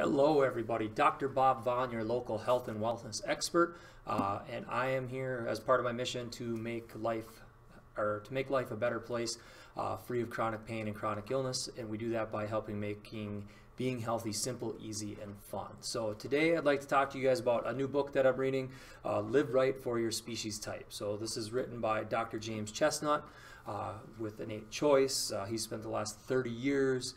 Hello everybody, Dr. Bob Vaughn, your local health and wellness expert, and I am here as part of my mission to make life a better place, free of chronic pain and chronic illness, and we do that by helping making being healthy simple, easy, and fun. So today I'd like to talk to you guys about a new book that I'm reading, Live Right for Your Species Type. So this is written by Dr. James Chestnut with Innate Choice. He spent the last 30 years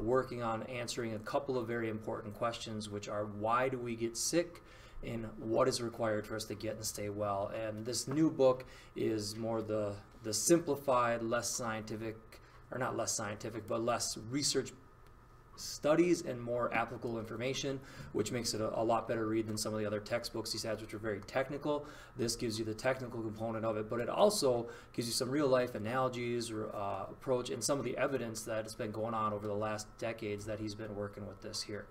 working on answering a couple of very important questions, which are why do we get sick and what is required for us to get and stay well. And this new book is more the simplified, less scientific, or not less scientific, but less research studies and more applicable information, which makes it a lot better read than some of the other textbooks he has, which are very technical. This gives you the technical component of it, but it also gives you some real life analogies or approach and some of the evidence that has been going on over the last decades that he's been working with this here.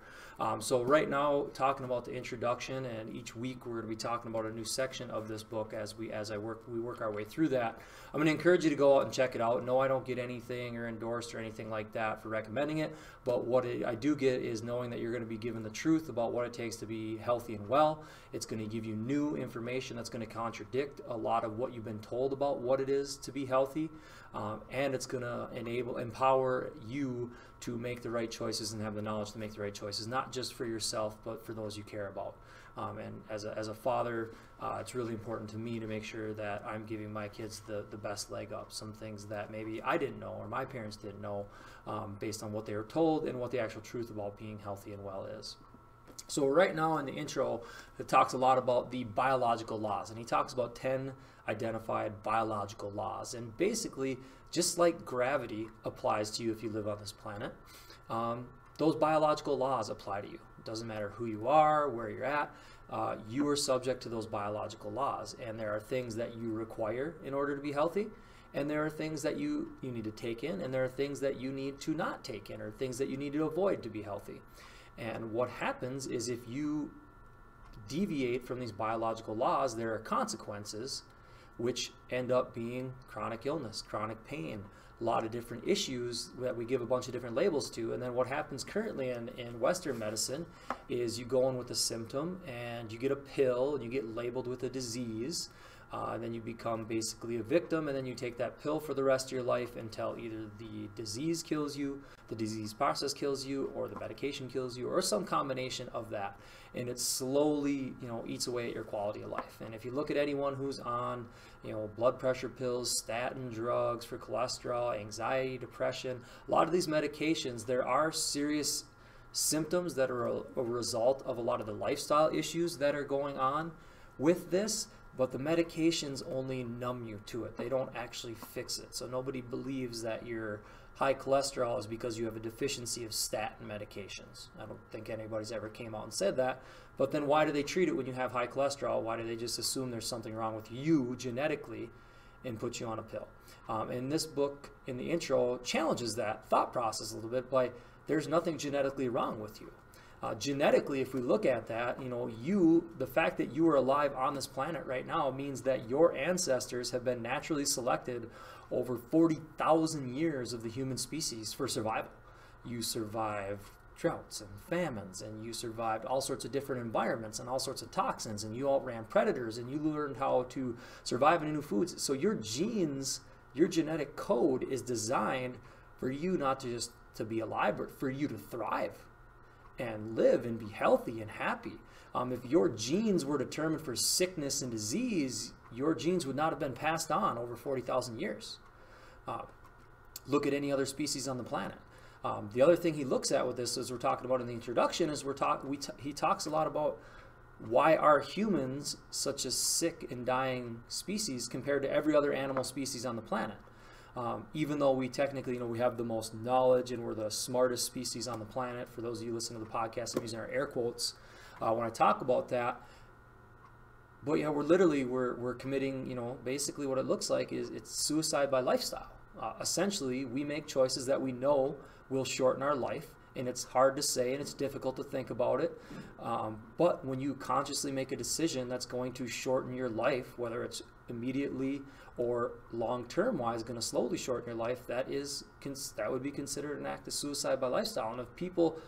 So right now, talking about the introduction, and each week we're going to be talking about a new section of this book as we work our way through that. I'm going to encourage you to go out and check it out. No, I don't get anything or endorsed or anything like that for recommending it, but what I do get is knowing that you're going to be given the truth about what it takes to be healthy and well. It's going to give you new information that's going to contradict a lot of what you've been told about what it is to be healthy, and it's going to empower you to make the right choices and have the knowledge to make the right choices, not just for yourself, but for those you care about. And as a father, it's really important to me to make sure that I'm giving my kids the best leg up, some things that maybe I didn't know or my parents didn't know based on what they were told and what the actual truth about being healthy and well is. So right now in the intro, it talks a lot about the biological laws, and he talks about 10 identified biological laws. And basically, just like gravity applies to you if you live on this planet, those biological laws apply to you. It doesn't matter who you are, where you're at, you are subject to those biological laws. And there are things that you require in order to be healthy, and there are things that you need to take in, and there are things that you need to not take in, or things that you need to avoid to be healthy. And what happens is if you deviate from these biological laws, there are consequences which end up being chronic illness, chronic pain, a lot of different issues that we give a bunch of different labels to. And then what happens currently in Western medicine is you go in with a symptom and you get a pill and you get labeled with a disease. And then you become basically a victim, and then you take that pill for the rest of your life until either the disease kills you, the disease process kills you, or the medication kills you, or some combination of that. And it slowly, eats away at your quality of life. And if you look at anyone who's on, blood pressure pills, statin drugs for cholesterol, anxiety, depression, a lot of these medications, there are serious symptoms that are a result of a lot of the lifestyle issues that are going on with this. But the medications only numb you to it. They don't actually fix it. So nobody believes that your high cholesterol is because you have a deficiency of statin medications. I don't think anybody's ever came out and said that. But then why do they treat it when you have high cholesterol? Why do they just assume there's something wrong with you genetically and put you on a pill? And this book in the intro challenges that thought process a little bit by there's nothing genetically wrong with you. Genetically, if we look at that, the fact that you are alive on this planet right now means that your ancestors have been naturally selected over 40,000 years of the human species for survival. You survived droughts and famines, and you survived all sorts of different environments and all sorts of toxins, and you outran predators, and you learned how to survive in new foods. So your genes, your genetic code is designed for you not to just to be alive, but for you to thrive and live and be healthy and happy. If your genes were determined for sickness and disease, your genes would not have been passed on over 40,000 years. Look at any other species on the planet. The other thing he looks at with this, as we're talking about in the introduction, is he talks a lot about why are humans such a sick and dying species compared to every other animal species on the planet. Even though we technically, we have the most knowledge and we're the smartest species on the planet. For those of you listening to the podcast, I'm using our air quotes when I talk about that. But yeah, we're committing, basically what it looks like is it's suicide by lifestyle. Essentially, we make choices that we know will shorten our life, and it's hard to say and it's difficult to think about it. But when you consciously make a decision that's going to shorten your life, whether it's immediately or long-term wise going to slowly shorten your life, that would be considered an act of suicide by lifestyle. And if people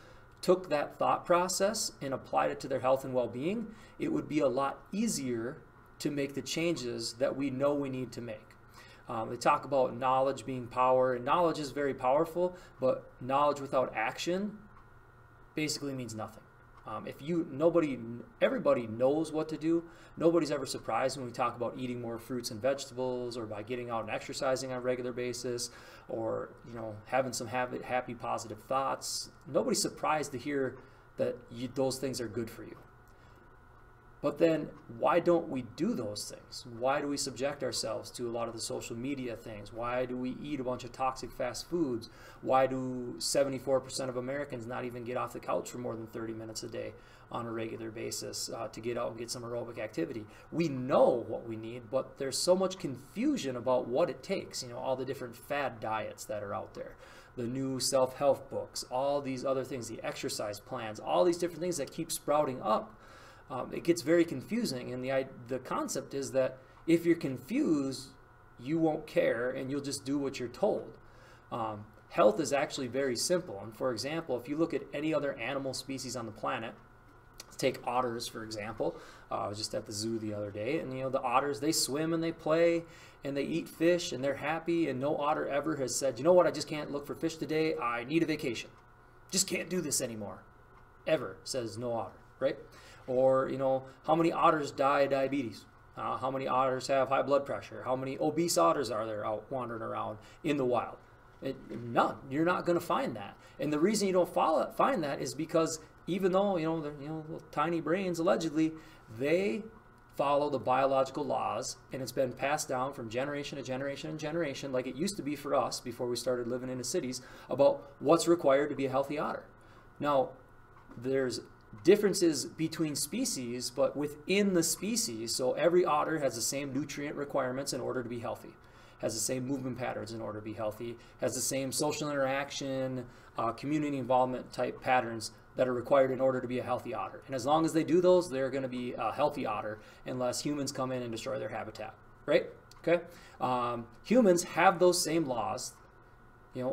took that thought process and applied it to their health and well-being, it would be a lot easier to make the changes that we know we need to make. They talk about knowledge being power, and knowledge is very powerful, but knowledge without action basically means nothing. Everybody knows what to do. Nobody's ever surprised when we talk about eating more fruits and vegetables, or by getting out and exercising on a regular basis, or having some happy, positive thoughts. Nobody's surprised to hear that those things are good for you. But then why don't we do those things? Why do we subject ourselves to a lot of the social media things? Why do we eat a bunch of toxic fast foods? Why do 74% of Americans not even get off the couch for more than 30 minutes a day on a regular basis to get out and get some aerobic activity? We know what we need, but there's so much confusion about what it takes. All the different fad diets that are out there, the new self-help books, all these other things, the exercise plans, all these different things that keep sprouting up. It gets very confusing, and the concept is that if you're confused, you won't care and you'll just do what you're told. Health is actually very simple, and for example, if you look at any other animal species on the planet, take otters for example. I was just at the zoo the other day, and the otters, they swim and they play and they eat fish and they're happy, and no otter ever has said, you know what, I just can't look for fish today, I need a vacation. Just can't do this anymore. Ever, says no otter, right? Or, how many otters die of diabetes? How many otters have high blood pressure? How many obese otters are there out wandering around in the wild? None. You're not going to find that. And the reason you don't find that is because even though, they're, little tiny brains, allegedly, they follow the biological laws, and it's been passed down from generation to generation and generation, like it used to be for us before we started living in the cities, about what's required to be a healthy otter. Now, there's differences between species, but within the species, so every otter has the same nutrient requirements in order to be healthy, has the same movement patterns in order to be healthy, has the same social interaction, community involvement type patterns that are required in order to be a healthy otter. And as long as they do those, they're going to be a healthy otter unless humans come in and destroy their habitat, right? Okay. Humans have those same laws.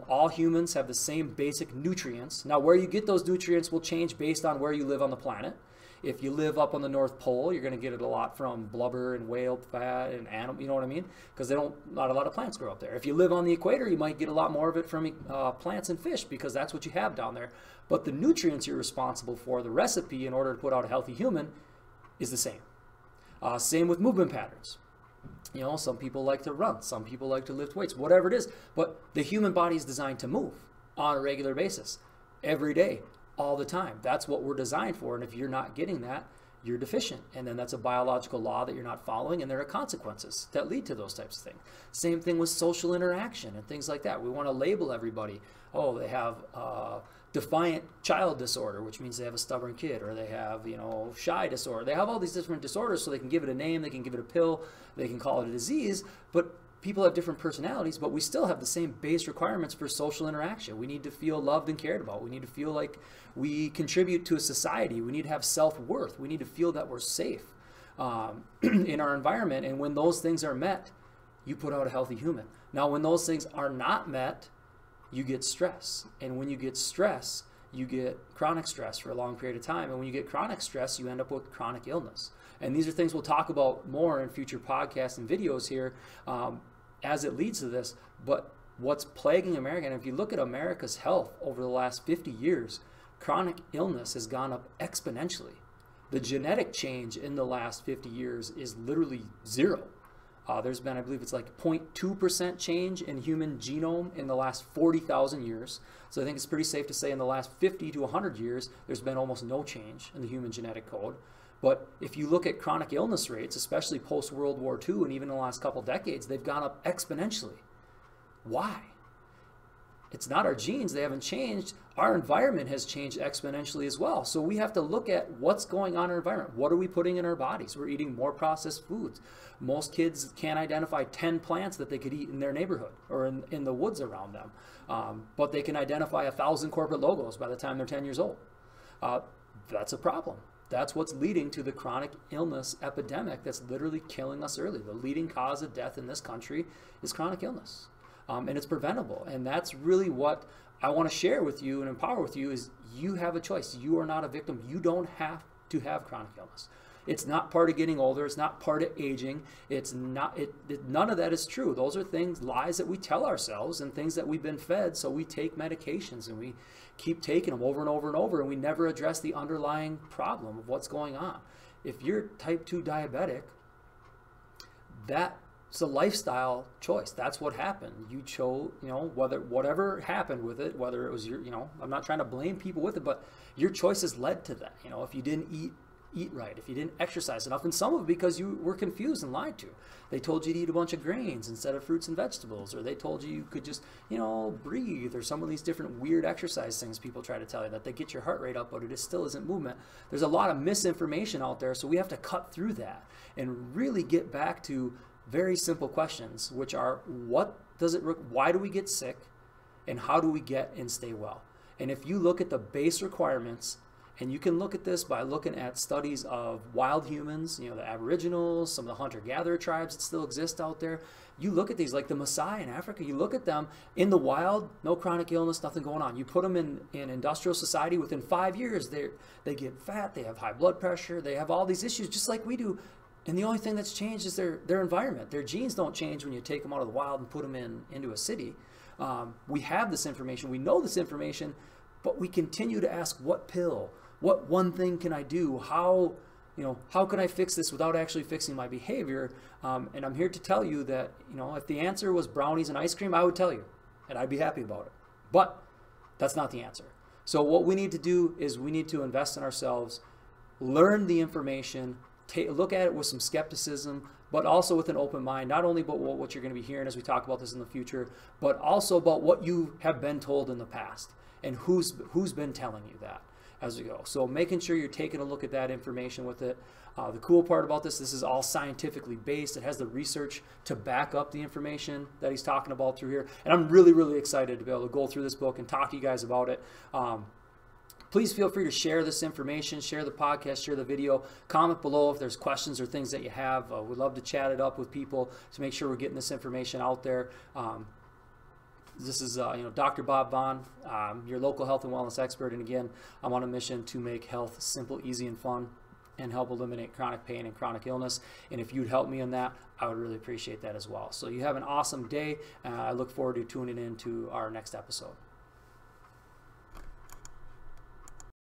All humans have the same basic nutrients. Now, where you get those nutrients will change based on where you live on the planet. If you live up on the North Pole, you're going to get it a lot from blubber and whale fat and animal, you know what I mean? Because not a lot of plants grow up there. If you live on the equator, you might get a lot more of it from plants and fish, because that's what you have down there. But the nutrients you're responsible for, the recipe in order to put out a healthy human, is the same. Same with movement patterns. Some people like to run, some people like to lift weights, whatever it is. But the human body is designed to move on a regular basis, every day, all the time. That's what we're designed for. And if you're not getting that, you're deficient. And then that's a biological law that you're not following, and there are consequences that lead to those types of things. Same thing with social interaction and things like that. We want to label everybody. Oh, they have defiant child disorder, which means they have a stubborn kid, or they have, shy disorder. They have all these different disorders, so they can give it a name, they can give it a pill, they can call it a disease, but people have different personalities, but we still have the same base requirements for social interaction. We need to feel loved and cared about. We need to feel like we contribute to a society. We need to have self-worth. We need to feel that we're safe in our environment, and when those things are met, you put out a healthy human. Now, when those things are not met, you get stress. And when you get stress, you get chronic stress for a long period of time. And when you get chronic stress, you end up with chronic illness. And these are things we'll talk about more in future podcasts and videos here as it leads to this. But what's plaguing America, and if you look at America's health over the last 50 years, chronic illness has gone up exponentially. The genetic change in the last 50 years is literally zero. There's been, I believe it's like 0.2% change in human genome in the last 40,000 years. So I think it's pretty safe to say in the last 50 to 100 years, there's been almost no change in the human genetic code. But if you look at chronic illness rates, especially post-World War II and even in the last couple decades, they've gone up exponentially. Why? It's not our genes, they haven't changed. Our environment has changed exponentially as well. So we have to look at what's going on in our environment. What are we putting in our bodies? We're eating more processed foods. Most kids can't identify 10 plants that they could eat in their neighborhood or in the woods around them. But they can identify 1,000 corporate logos by the time they're 10 years old. That's a problem. That's what's leading to the chronic illness epidemic that's literally killing us early. The leading cause of death in this country is chronic illness. And it's preventable. And that's really what I want to share with you and empower with you is you have a choice. You are not a victim. You don't have to have chronic illness. It's not part of getting older. It's not part of aging. It's not. None of that is true. Those are things, lies that we tell ourselves, and things that we've been fed. So we take medications and we keep taking them over and over and over, and we never address the underlying problem of what's going on. If you're type 2 diabetic, that's a lifestyle choice. That's what happened. You chose, whatever happened with it, whether it was your, I'm not trying to blame people with it, but your choices led to that. If you didn't eat right, if you didn't exercise enough, and some of it because you were confused and lied to. They told you to eat a bunch of grains instead of fruits and vegetables, or they told you could just, breathe, or some of these different weird exercise things people try to tell you that they get your heart rate up, but it still isn't movement. There's a lot of misinformation out there, so we have to cut through that and really get back to very simple questions, which are why do we get sick, and how do we get and stay well? And if you look at the base requirements, and you can look at this by looking at studies of wild humans, the Aboriginals, some of the hunter-gatherer tribes that still exist out there. You look at these, like the Maasai in Africa, you look at them in the wild, no chronic illness, nothing going on. You put them in industrial society, within 5 years, they get fat, they have high blood pressure, they have all these issues just like we do. And the only thing that's changed is their environment. Their genes don't change when you take them out of the wild and put them into a city. We have this information, we know this information, but we continue to ask, what pill? What one thing can I do? How can I fix this without actually fixing my behavior? And I'm here to tell you that, if the answer was brownies and ice cream, I would tell you, and I'd be happy about it. But that's not the answer. So what we need to do is we need to invest in ourselves, learn the information, look at it with some skepticism, but also with an open mind, not only about what you're going to be hearing as we talk about this in the future, but also about what you have been told in the past and who's been telling you that as we go. So making sure you're taking a look at that information with it. The cool part about this is all scientifically based. It has the research to back up the information that he's talking about through here. And I'm really, really excited to be able to go through this book and talk to you guys about it. Please feel free to share this information, share the podcast, share the video, comment below if there's questions or things that you have. We'd love to chat it up with people to make sure we're getting this information out there. This is Dr. Bob Vaughn, your local health and wellness expert. And again, I'm on a mission to make health simple, easy, and fun, and help eliminate chronic pain and chronic illness. And if you'd help me in that, I would really appreciate that as well. So you have an awesome day. I look forward to tuning in to our next episode.